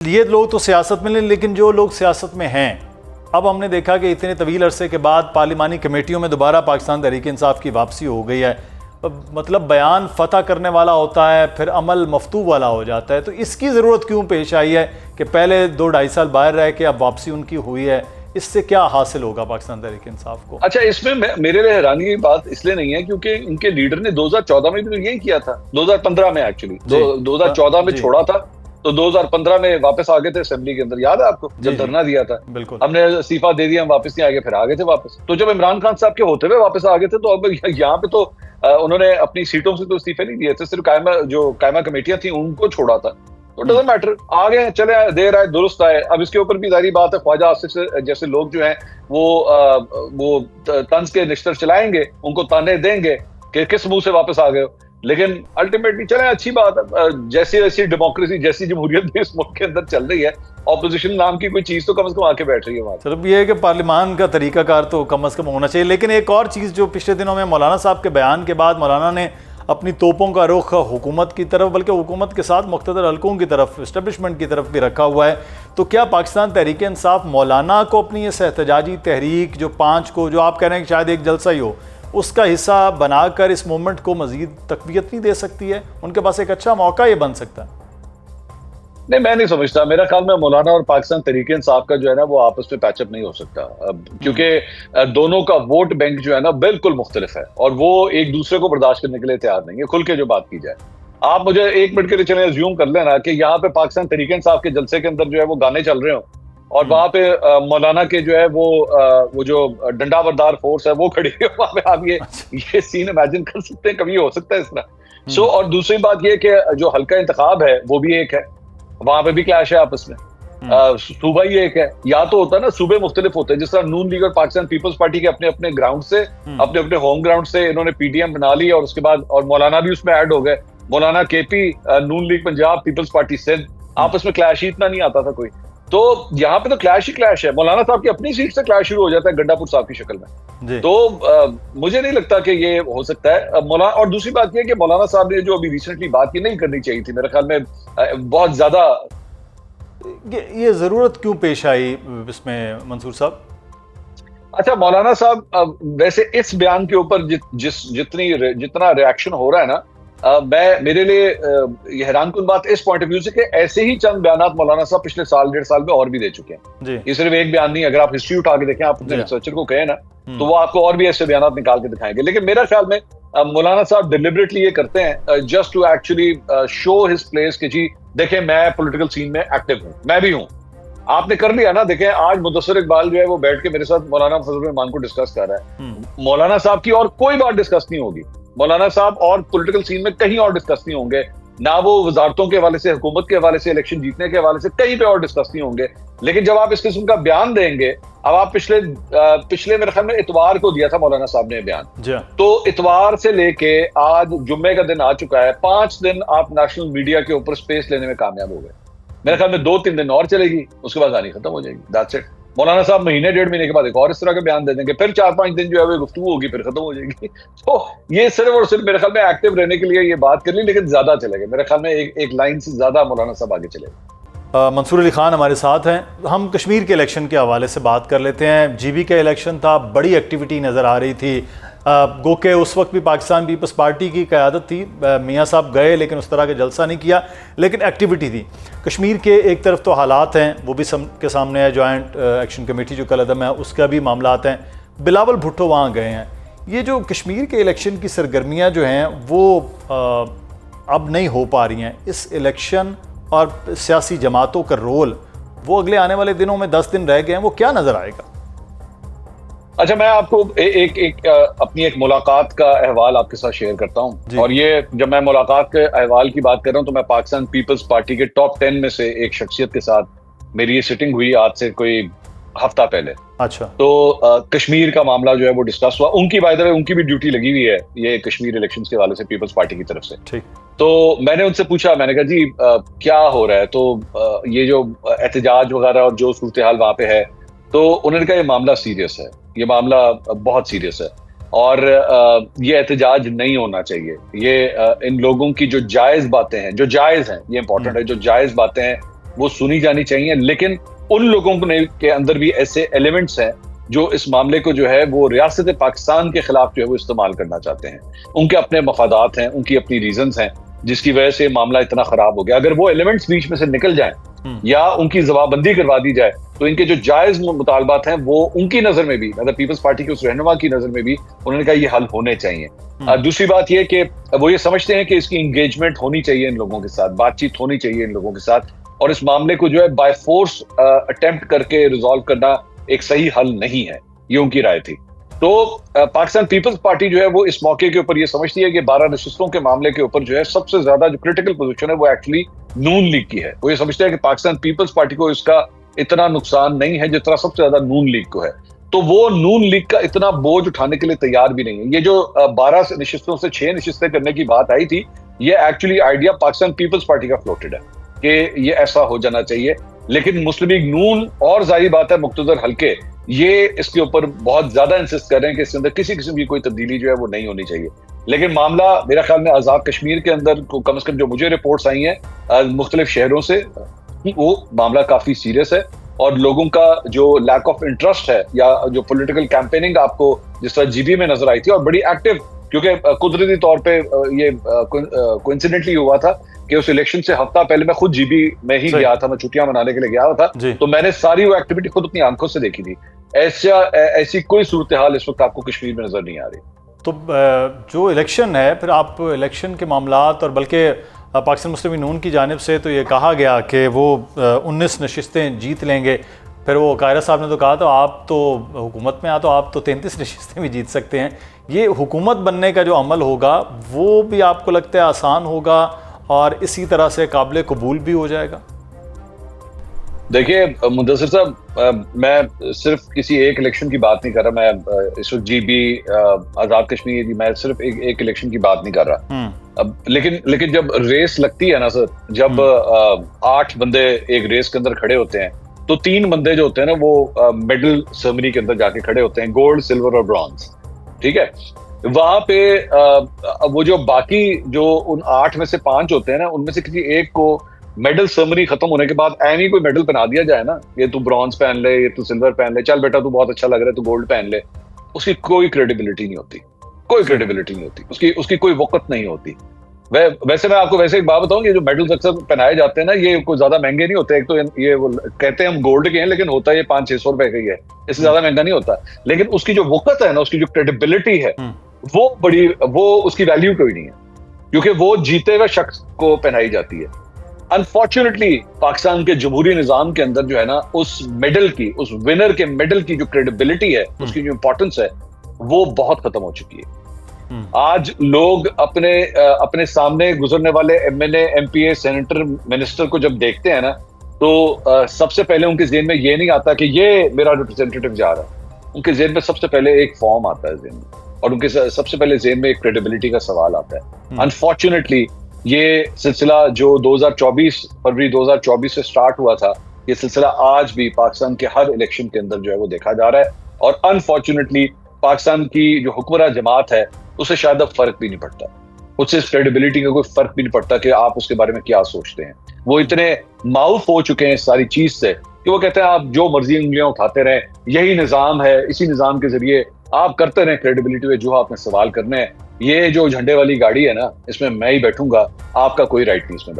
یہ لوگ تو سیاست میں نہیں، لیکن جو لوگ سیاست میں ہیں، اب ہم نے دیکھا کہ اتنے طویل عرصے کے بعد پارلیمانی کمیٹیوں میں دوبارہ پاکستان تحریک انصاف کی واپسی ہو گئی ہے. مطلب بیان فتح کرنے والا ہوتا ہے، پھر عمل مفتوح والا ہو جاتا ہے. تو اس کی ضرورت کیوں پیش آئی ہے کہ پہلے 2-2.5 سال باہر رہ کے اب واپسی ان کی ہوئی ہے؟ اس سے کیا حاصل ہوگا پاکستان تحریک انصاف کو؟ اچھا، اس میں میرے لیے حیرانی کی بات اس لیے نہیں ہے کیونکہ ان کے لیڈر نے 2014 میں بھی یہی کیا تھا. 2015 میں ایکچولی 2014 میں چھوڑا تھا تو 2015 میں واپس آ گئے تھے اسمبلی کے اندر. یاد ہے آپ کو جب دھرنا دیا تھا؟ بالکل. ہم نے استعفیٰ دے دیا، ہم واپس نہیں آ گئے، پھر آ گئے تھے واپس. تو جب عمران خان صاحب کے ہوتے ہوئے واپس آ گئے تھے تو اب یہاں پہ تو انہوں نے اپنی سیٹوں سے تو استعفے نہیں دیے تھے، صرف قائمہ کمیٹیاں تھیں ان کو چھوڑا تھا. تو ڈزنٹ میٹر، آ گئے، چلے آئے، دیر آئے درست آئے. اب اس کے اوپر بھی ظاہری بات ہے خواجہ آصف جیسے لوگ جو ہیں وہ طنز کے نشتر چلائیں گے، ان کو تانے دیں گے کہ کس منہ سے واپس آ گئے ہو. لیکن الٹیمیٹلی چلیں، اچھی بات ہے. جیسی ویسی ڈیموکریسی، جیسی جمہوریت بھی اس ملک کے اندر چل رہی ہے، اپوزیشن نام کی کوئی چیز تو کم از کم آ کے بیٹھ رہی ہے وہاں. صرف یہ ہے کہ پارلیمان کا طریقہ کار تو کم از کم ہونا چاہیے. لیکن ایک اور چیز جو پچھلے دنوں میں مولانا صاحب کے بیان کے بعد مولانا نے اپنی توپوں کا رخ حکومت کی طرف، بلکہ حکومت کے ساتھ مقتدر حلقوں کی طرف، اسٹیبلشمنٹ کی طرف بھی رکھا ہوا ہے. تو کیا پاکستان تحریک انصاف مولانا کو اپنی اس احتجاجی تحریک جو 5 کو، جو آپ کہہ رہے ہیں کہ شاید ایک جلسہ ہی ہو، اس کا حصہ بنا کر اس موومنٹ کو مزید تقویت نہیں دے سکتی ہے؟ ان کے پاس ایک اچھا موقع یہ بن سکتا ہے. نہیں، میں نہیں سمجھتا. میرا خیال میں مولانا اور پاکستان تحریک انصاف کا جو ہے نا وہ آپس میں پیچ اپ نہیں ہو سکتا، کیونکہ دونوں کا ووٹ بینک جو ہے نا بالکل مختلف ہے اور وہ ایک دوسرے کو برداشت کرنے کے لیے تیار نہیں ہے. کھل کے جو بات کی جائے، آپ مجھے 1 منٹ کے لیے چلیں ازیوم کر لینا کہ یہاں پہ پاکستان تحریک انصاف کے جلسے کے اندر جو ہے وہ گانے چل رہے ہوں اور وہاں پہ مولانا کے جو ہے وہ جو ڈنڈا بردار فورس ہے وہ کھڑی ہے وہاں پہ. آپ یہ سین امیجن کر سکتے ہیں؟ کبھی ہو سکتا ہے اس طرح؟ اور دوسری بات یہ کہ جو حلقہ انتخاب ہے وہ بھی ایک ہے، وہاں پہ بھی کلیش ہے آپس میں. صوبہ ہی ایک ہے. یا تو ہوتا ہے نا صوبے مختلف ہوتے ہیں، جس طرح نون لیگ اور پاکستان پیپلز پارٹی کے اپنے اپنے گراؤنڈ سے، اپنے اپنے ہوم گراؤنڈ سے انہوں نے پی ڈی ایم بنا لی اور اس کے بعد اور مولانا بھی اس میں ایڈ ہو گئے. Maulana K P, Noon League Punjab, Peoples Party Sindh, آپس میں کلیش ہی اتنا نہیں آتا تھا کوئی. تو یہاں پہ تو کلیش ہی کلیش ہے. مولانا صاحب کی اپنی سیٹ سے کلیش شروع ہو جاتا ہے گنڈا پور صاحب کی شکل میں. تو مجھے نہیں لگتا کہ یہ ہو سکتا ہے. مولانا، اور دوسری بات یہ کہ مولانا صاحب نے جو ابھی ریسنٹلی بات کی نہیں کرنی چاہیے تھی میرے خیال میں، بہت زیادہ. یہ ضرورت کیوں پیش آئی اس میں منصور صاحب؟ اچھا، مولانا صاحب ویسے اس بیان کے اوپر جتنا ریاکشن ہو رہا ہے نا، میرے لیے یہ حیران کن بات اس پوائنٹ آف ویو سے کہ ایسے ہی چند بیانات مولانا صاحب پچھلے 1.5 سال میں اور بھی دے چکے ہیں. یہ صرف ایک بیان نہیں، اگر آپ ہسٹری اٹھا کے دیکھیں، آپ اپنے ریسرچر کو کہیں نا تو وہ آپ کو اور بھی ایسے بیانات نکال کے دکھائیں گے. لیکن میرا خیال میں مولانا صاحب ڈیلیبریٹلی یہ کرتے ہیں just to actually show his place کہ جی دیکھیں میں پولیٹیکل سین میں ایکٹیو ہوں، میں بھی ہوں. آپ نے کر لیا نا. دیکھیں آج مدثر اقبال جو ہے وہ بیٹھ کے میرے ساتھ مولانا فضل الرحمان کو ڈسکس کر رہا ہے. مولانا صاحب کی اور کوئی بات ڈسکس نہیں ہوگی. مولانا صاحب اور پولیٹیکل سین میں کہیں اور ڈسکس نہیں ہوں گے، نہ وہ وزارتوں کے حوالے سے، حکومت کے حوالے سے، الیکشن جیتنے کے حوالے سے کہیں پہ اور ڈسکس نہیں ہوں گے. لیکن جب آپ اس قسم کا بیان دیں گے، اب آپ پچھلے میرے خیال میں اتوار کو دیا تھا مولانا صاحب نے بیان، تو اتوار سے لے کے آج جمعے کا دن آ چکا ہے، 5 دن آپ نیشنل میڈیا کے اوپر سپیس لینے میں کامیاب ہو گئے. میرے خیال میں 2-3 دن اور چلے گی، اس کے بعد گانی ختم ہو جائے گی. That's it. مولانا صاحب مہینے 1.5 مہینے کے بعد ایک اور اس طرح کا بیان دے دیں گے، پھر 4-5 دن جو ہے وہ گفتگو ہوگی، پھر ختم ہو جائے گی. تو یہ صرف اور صرف میرے خیال میں ایکٹیو رہنے کے لیے یہ بات کر لی، لیکن زیادہ چلے گئے. میرے خیال میں ایک لائن سے زیادہ مولانا صاحب آگے چلے گئے. منصور علی خان ہمارے ساتھ ہیں. ہم کشمیر کے الیکشن کے حوالے سے بات کر لیتے ہیں. جی بی کا الیکشن تھا، بڑی ایکٹیویٹی نظر آ رہی تھی. گو کہ اس وقت بھی پاکستان پیپلز پارٹی کی قیادت تھی، میاں صاحب گئے لیکن اس طرح کا جلسہ نہیں کیا، لیکن ایکٹیویٹی تھی. کشمیر کے ایک طرف تو حالات ہیں وہ بھی کے سامنے ہے، جوائنٹ ایکشن کمیٹی جو کل عدم ہے اس کا بھی معاملات ہیں. بلاول بھٹو وہاں گئے ہیں. یہ جو کشمیر کے الیکشن کی سرگرمیاں جو ہیں وہ اب نہیں ہو پا رہی ہیں. اس الیکشن اور سیاسی جماعتوں کا رول وہ اگلے آنے والے دنوں میں 10 دن رہ گئے ہیں، وہ کیا نظر آئے گا؟ اچھا، میں آپ کو اپنی ایک ملاقات کا احوال آپ کے ساتھ شیئر کرتا ہوں. اور یہ جب میں ملاقات کے احوال کی بات کر رہا ہوں تو میں پاکستان پیپلز پارٹی کے ٹاپ 10 میں سے ایک شخصیت کے ساتھ میری یہ سٹنگ ہوئی آج سے کوئی ہفتہ پہلے. اچھا. تو کشمیر کا معاملہ جو ہے وہ ڈسکس ہوا. ان کی بائی دا وے ان کی بھی ڈیوٹی لگی ہوئی ہے یہ کشمیر الیکشنز کے حوالے سے پیپلز پارٹی کی طرف سے. تو میں نے ان سے پوچھا، میں نے کہا جی کیا ہو رہا ہے؟ تو یہ جو احتجاج وغیرہ اور جو صورتحال وہاں پہ ہے، تو انہوں نے کہا یہ معاملہ سیریس ہے، یہ معاملہ بہت سیریس ہے اور یہ احتجاج نہیں ہونا چاہیے. یہ ان لوگوں کی جو جائز باتیں ہیں، جو جائز ہیں، یہ امپورٹنٹ ہے، جو جائز باتیں ہیں وہ سنی جانی چاہیے, لیکن ان لوگوں کے اندر بھی ایسے ایلیمنٹس ہیں جو اس معاملے کو جو ہے وہ ریاست پاکستان کے خلاف جو ہے وہ استعمال کرنا چاہتے ہیں. ان کے اپنے مفادات ہیں, ان کی اپنی ریزنز ہیں جس کی وجہ سے معاملہ اتنا خراب ہو گیا. اگر وہ ایلیمنٹس بیچ میں سے نکل جائیں یا ان کی جواب بندی کروا دی جائے تو ان کے جو جائز مطالبات ہیں وہ ان کی نظر میں بھی, مطلب پیپلز پارٹی کے اس رہنما کی نظر میں بھی, انہوں نے کہا یہ حل ہونے چاہیے. دوسری بات یہ کہ وہ یہ سمجھتے ہیں کہ اس کی انگیجمنٹ ہونی چاہیے ان لوگوں کے ساتھ, بات چیت ہونی چاہیے ان لوگوں کے ساتھ, اور اس معاملے کو جو ہے بائی فورس اٹیمپٹ کر کے ریزالو کرنا ایک صحیح حل نہیں ہے, یہ ان کی رائے تھی. تو پاکستان پیپلز پارٹی جو ہے وہ اس موقع کے اوپر یہ سمجھتی ہے کہ 12 نشستوں کے معاملے کے اوپر جو ہے سب سے زیادہ جو کریٹیکل پوزیشن ہے وہ ایکچولی نون لیگ کی ہے. وہ یہ سمجھتے ہیں کہ پاکستان پیپلز پارٹی کو اس کا اتنا نقصان نہیں ہے جتنا سب سے زیادہ نون لیگ کو ہے. تو وہ نون لیگ کا اتنا بوجھ اٹھانے کے لیے تیار بھی نہیں ہے. یہ جو 12 نشستوں سے 6 نشستیں کرنے کی بات آئی تھی, یہ ایکچولی آئیڈیا پاکستان پیپلز پارٹی کا فلوٹڈ ہے کہ یہ ایسا ہو جانا چاہیے, لیکن مسلم لیگ نون اور ظاہری بات ہے مقتدر حلقے یہ اس کے اوپر بہت زیادہ انسسٹ کر رہے ہیں کہ اس کے اندر کسی قسم کی کوئی تبدیلی جو ہے وہ نہیں ہونی چاہیے. لیکن معاملہ میرا خیال میں آزاد کشمیر کے اندر کم از کم جو مجھے رپورٹس آئی ہیں مختلف شہروں سے, وہ معاملہ کافی سیریس ہے, اور لوگوں کا جو لیک آف انٹرسٹ ہے یا جو پولیٹیکل کیمپیننگ آپ کو جس طرح جی بی میں نظر آئی تھی, اور بڑی ایکٹیو, کیونکہ قدرتی طور پہ یہ کوئنسیڈنٹلی ہوا تھا کہ اس الیکشن سے ہفتہ پہلے میں خود جی بی میں ہی گیا تھا, میں چھٹیاں منانے کے لیے گیا تھا, تو میں نے ساری وہ ایکٹیویٹی خود اپنی آنکھوں سے دیکھی تھی. ایسی کوئی صورتحال اس وقت آپ کو کشمیر میں نظر نہیں آ رہی. تو جو الیکشن ہے, پھر آپ الیکشن کے معاملات, اور بلکہ پاکستان مسلم لیگ نون کی جانب سے تو یہ کہا گیا کہ وہ 19 نشستیں جیت لیں گے. پھر وہ قاہرہ صاحب نے تو کہا تھا آپ تو حکومت میں تو آپ تو 33 نشستیں بھی جیت سکتے ہیں. یہ حکومت بننے کا جو عمل ہوگا وہ بھی آپ کو لگتا ہے آسان ہوگا اور اسی طرح سے قابل قبول بھی ہو جائے گا؟ دیکھیے مدثر صاحب, میں صرف کسی ایک الیکشن کی بات نہیں کر رہا, میں اس وقت جی بی, آزاد کشمیر, میں صرف ایک الیکشن کی بات نہیں کر رہا. لیکن جب ریس لگتی ہے نا سر, جب 8 بندے ایک ریس کے اندر کھڑے ہوتے ہیں تو 3 بندے جو ہوتے ہیں نا وہ میڈل سرمنی کے اندر جا کے کھڑے ہوتے ہیں, گولڈ, سلور اور برانز. ٹھیک ہے, وہاں پہ وہ جو باقی جو ان 8 میں سے 5 ہوتے ہیں نا, ان میں سے کسی ایک کو میڈل سرمنی ختم ہونے کے بعد ایویں کوئی میڈل پہنا دیا جائے نا, یہ تو برانز پہن لے, یہ تو سلور پہن لے, چل بیٹا تو بہت اچھا لگ رہا ہے تو گولڈ پہن لے, اس کی کوئی کریڈیبلٹی نہیں ہوتی, کوئی کریڈیبلٹی نہیں ہوتی, اس کی کوئی وقت نہیں ہوتی. ویسے میں آپ کو ویسے ایک بات بتاؤں, یہ جو میڈلز اکثر پہنائے جاتے ہیں نا, یہ کوئی زیادہ مہنگے نہیں ہوتے. ایک تو یہ وہ کہتے ہیں ہم گولڈ کے ہیں, لیکن ہوتا ہے یہ 500-600 روپے کا ہی ہے, اس سے زیادہ مہنگا نہیں ہوتا. لیکن اس کی جو وقت ہے نا, اس کی جو کریڈیبلٹی ہے وہ اس کی ویلیو کوئی نہیں ہے, کیونکہ وہ جیتے ہوئے شخص کو پہنائی جاتی ہے. انفارچونیٹلی پاکستان کے جمہوری نظام کے اندر جو ہے نا, اس میڈل کی, اس ونر کے میڈل کی جو کریڈیبلٹی ہے, اس کی جو امپورٹنس ہے, وہ بہت ختم ہو چکی ہے. آج لوگ اپنے سامنے گزرنے والے ایم این اے, ایم پی اے, سینیٹر, منسٹر کو جب دیکھتے ہیں نا, تو سب سے پہلے ان کے ذہن میں یہ نہیں آتا کہ یہ میرا ریپرزینٹیٹو جا رہا ہے. ان کے ذہن میں سب سے پہلے ایک فارم آتا ہے ذہن میں, اور ان کے سب سے پہلے ذہن میں ایک کریڈیبلٹی کا سوال آتا ہے. انفارچونیٹلی یہ سلسلہ جو 2024 فروری 2024 سے سٹارٹ ہوا تھا, یہ سلسلہ آج بھی پاکستان کے ہر الیکشن کے اندر جو ہے وہ دیکھا جا رہا ہے. اور انفارچونیٹلی پاکستان کی جو حکمراں جماعت ہے اسے شاید اب فرق بھی نہیں پڑتا, اس سے کریڈیبلٹی کا کوئی فرق بھی نہیں پڑتا کہ آپ اس کے بارے میں کیا سوچتے ہیں. وہ اتنے معاف ہو چکے ہیں اس ساری چیز سے کہ وہ کہتے ہیں آپ جو مرضی انگلیاں اٹھاتے رہیں, یہی نظام ہے, اسی نظام کے ذریعے آپ کرتے رہیں, کریڈیبلٹی پہ جو آپ نے سوال کرنے ہیں. یہ جو جھنڈے والی گاڑی ہے نا, اس میں ہی بیٹھوں گا, آپ کا کوئی رائٹ نہیں اس میں.